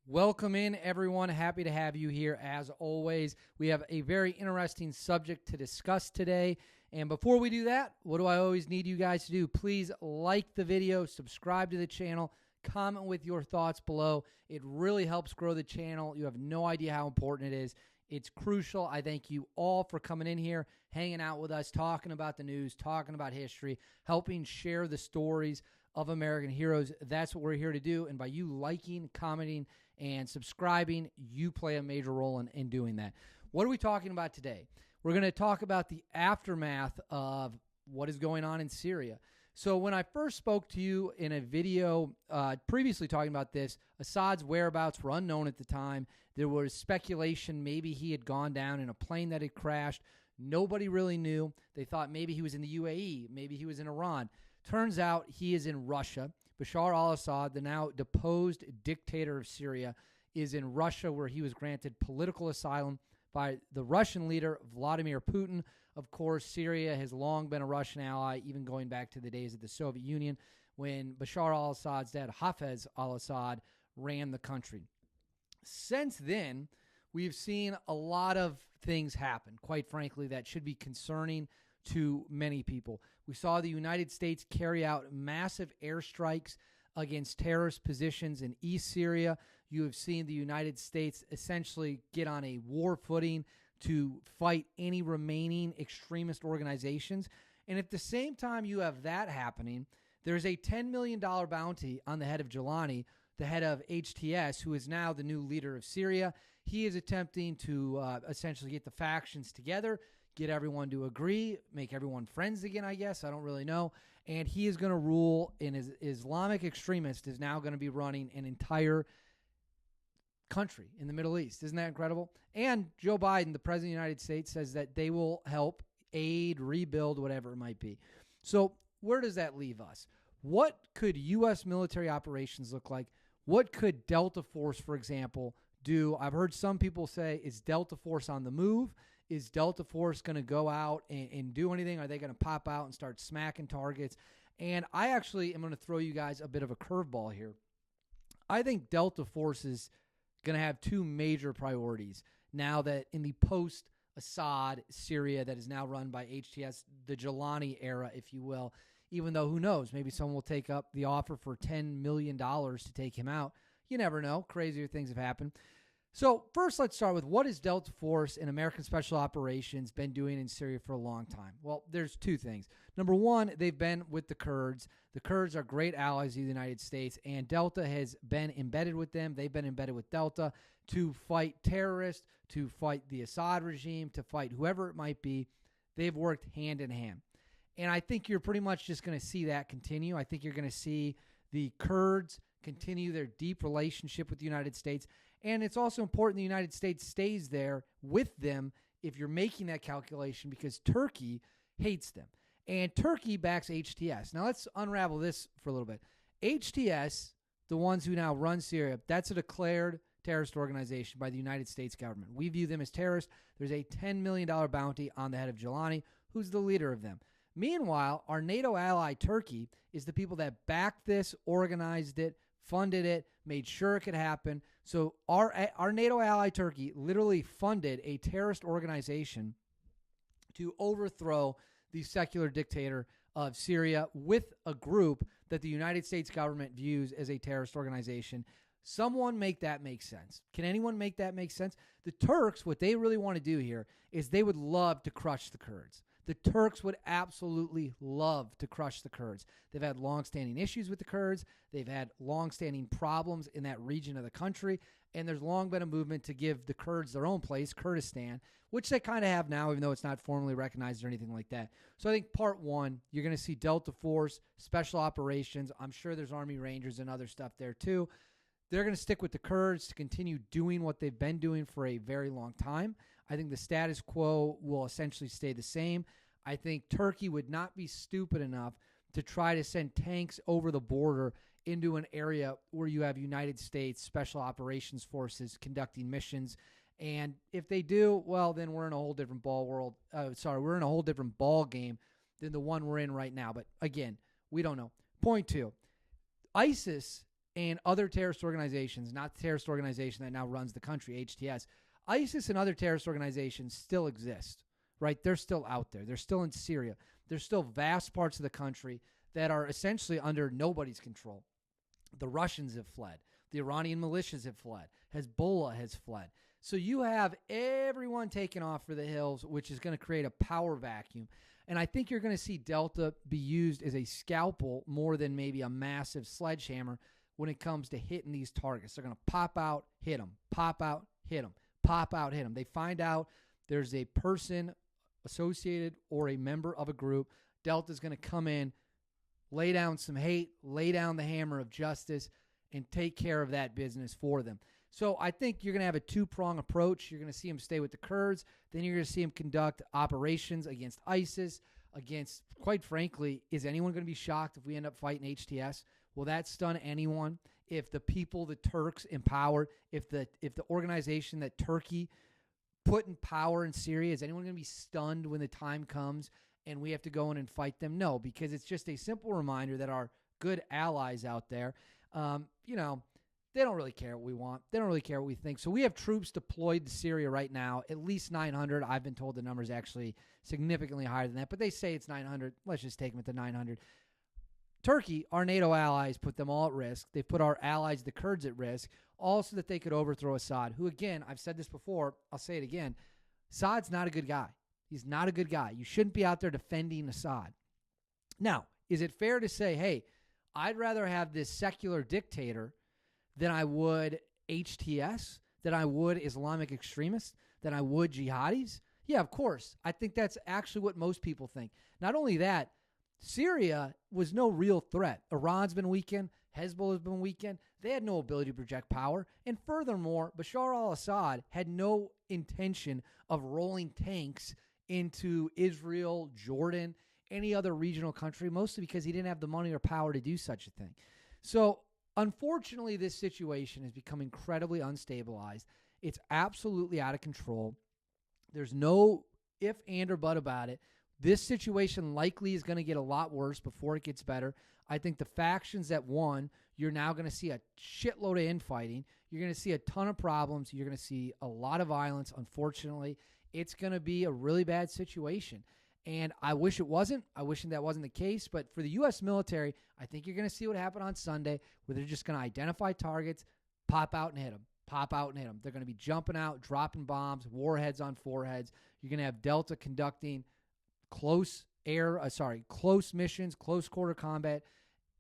Welcome in, everyone. Happy to have you here as always. We have a very interesting subject to discuss today. And before we do that, what do I always need you guys to do? Please like the video, subscribe to the channel, comment with your thoughts below. It really helps grow the channel. You have no idea how important it is. It's crucial. I thank you all for coming in here, hanging out with us, talking about the news, talking about history, helping share the stories of American heroes. That's what we're here to do. And by you liking, commenting, and subscribing, you play a major role in doing that. What are we talking about today? We're going to talk about the aftermath of what is going on in Syria. So when I first spoke to you in a video previously talking about this, Assad's whereabouts were unknown at the time. There was speculation maybe he had gone down in a plane that had crashed. Nobody really knew. They thought maybe he was in the UAE, maybe he was in Iran. Turns out he is in Russia. Bashar al-Assad, the now deposed dictator of Syria, is in Russia, where he was granted political asylum by the Russian leader, Vladimir Putin. Of course, Syria has long been a Russian ally, even going back to the days of the Soviet Union, when Bashar al-Assad's dad, Hafez al-Assad, ran the country. Since then, we've seen a lot of things happen, quite frankly, that should be concerning to many people. We saw the United States carry out massive airstrikes against terrorist positions in East Syria. You have seen the United States essentially get on a war footing to fight any remaining extremist organizations. And at the same time you have that happening, there's a $10 million bounty on the head of Gilani, the head of HTS, who is now the new leader of Syria. He is attempting to essentially get the factions together, get everyone to agree, make everyone friends again, I guess. I don't really know. And he is going to rule, and his Islamic extremist is now going to be running an entire country in the Middle East. Isn't that incredible? And Joe Biden, the president of the United States, says that they will help, aid, rebuild, whatever it might be. So where does that leave us? What could U.S. military operations look like? What could Delta Force, for example, do? I've heard some people say, is Delta Force on the move? Is Delta Force going to go out and do anything? Are they going to pop out and start smacking targets? And I actually am going to throw you guys a bit of a curveball here. I think Delta Force is going to have two major priorities now that in the post-Assad Syria that is now run by HTS, the Gilani era, if you will, even though who knows, maybe someone will take up the offer for $10 million to take him out. You never know. Crazier things have happened. So first, let's start with what has Delta Force and American Special Operations been doing in Syria for a long time? Well, there's two things. Number one, they've been with the Kurds. The Kurds are great allies of the United States, and Delta has been embedded with them. They've been embedded with Delta to fight terrorists, to fight the Assad regime, to fight whoever it might be. They've worked hand in hand. And I think you're pretty much just going to see that continue. I think you're going to see the Kurds continue their deep relationship with the United States. And it's also important the United States stays there with them if you're making that calculation, because Turkey hates them. And Turkey backs HTS. Now let's unravel this for a little bit. HTS, the ones who now run Syria, that's a declared terrorist organization by the United States government. We view them as terrorists. There's a $10 million bounty on the head of Gilani, who's the leader of them. Meanwhile, our NATO ally Turkey is the people that backed this, organized it, funded it, made sure it could happen. So our NATO ally Turkey literally funded a terrorist organization to overthrow the secular dictator of Syria with a group that the United States government views as a terrorist organization. Someone make that make sense. Can anyone make that make sense? The Turks, what they really want to do here is they would love to crush the Kurds. The Turks would absolutely love to crush the Kurds. They've had longstanding issues with the Kurds. They've had longstanding problems in that region of the country. And there's long been a movement to give the Kurds their own place, Kurdistan, which they kind of have now, even though it's not formally recognized or anything like that. So I think part one, you're going to see Delta Force, Special Operations. I'm sure there's Army Rangers and other stuff there too. They're going to stick with the Kurds to continue doing what they've been doing for a very long time. I think the status quo will essentially stay the same. I think Turkey would not be stupid enough to try to send tanks over the border into an area where you have United States Special Operations Forces conducting missions. And if they do, well, then we're in a whole different we're in a whole different ball game than the one we're in right now. But again, we don't know. Point two, ISIS and other terrorist organizations, not the terrorist organization that now runs the country, HTS, ISIS and other terrorist organizations still exist, right? They're still out there. They're still in Syria. There's still vast parts of the country that are essentially under nobody's control. The Russians have fled. The Iranian militias have fled. Hezbollah has fled. So you have everyone taking off for the hills, which is going to create a power vacuum. And I think you're going to see Delta be used as a scalpel more than maybe a massive sledgehammer when it comes to hitting these targets. They're going to pop out, hit them, pop out, hit them, pop out, hit them. They find out there's a person associated or a member of a group. Delta's going to come in, lay down some hate, lay down the hammer of justice, and take care of that business for them. So I think you're going to have a two-prong approach. You're going to see him stay with the Kurds. Then you're going to see him conduct operations against ISIS, against, quite frankly, is anyone going to be shocked if we end up fighting HTS? Will that stun anyone? If the people the Turks empowered, if the organization that Turkey put in power in Syria, is anyone going to be stunned when the time comes and we have to go in and fight them? No, because it's just a simple reminder that our good allies out there, they don't really care what we want. They don't really care what we think. So we have troops deployed to Syria right now, at least 900. I've been told the number is actually significantly higher than that, but they say it's 900. Let's just take them at the 900. Turkey, our NATO allies, put them all at risk. They've put our allies, the Kurds, at risk, also that they could overthrow Assad, who, again, I've said this before, I'll say it again, Assad's not a good guy. He's not a good guy. You shouldn't be out there defending Assad. Now, is it fair to say, hey, I'd rather have this secular dictator than I would HTS, than I would Islamic extremists, than I would jihadis? Yeah, of course. I think that's actually what most people think. Not only that, Syria was no real threat. Iran's been weakened. Hezbollah's been weakened. They had no ability to project power. And furthermore, Bashar al-Assad had no intention of rolling tanks into Israel, Jordan, any other regional country, mostly because he didn't have the money or power to do such a thing. So, unfortunately, this situation has become incredibly unstabilized. It's absolutely out of control. There's no if, and, or but about it. This situation likely is going to get a lot worse before it gets better. I think the factions that won, you're now going to see a shitload of infighting. You're going to see a ton of problems. You're going to see a lot of violence, unfortunately. It's going to be a really bad situation. And I wish it wasn't. I wish that wasn't the case. But for the U.S. military, I think you're going to see what happened on Sunday, where they're just going to identify targets, pop out and hit them, pop out and hit them. They're going to be jumping out, dropping bombs, warheads on foreheads. You're going to have Delta conducting close missions, close quarter combat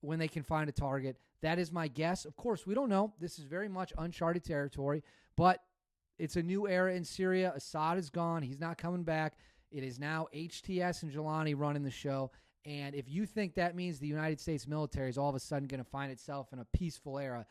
when they can find a target. That is my guess. Of course, we don't know. This is very much uncharted territory, but it's a new era in Syria. Assad is gone. He's not coming back. It is now HTS and Jelani running the show. And if you think that means the United States military is all of a sudden going to find itself in a peaceful era,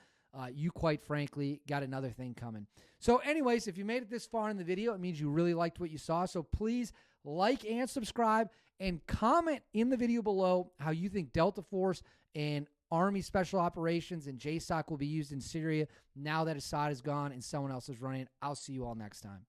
you quite frankly got another thing coming. So anyways, if you made it this far in the video, it means you really liked what you saw. So please like and subscribe and comment in the video below how you think Delta Force and Army Special Operations and JSOC will be used in Syria now that Assad is gone and someone else is running. I'll see you all next time.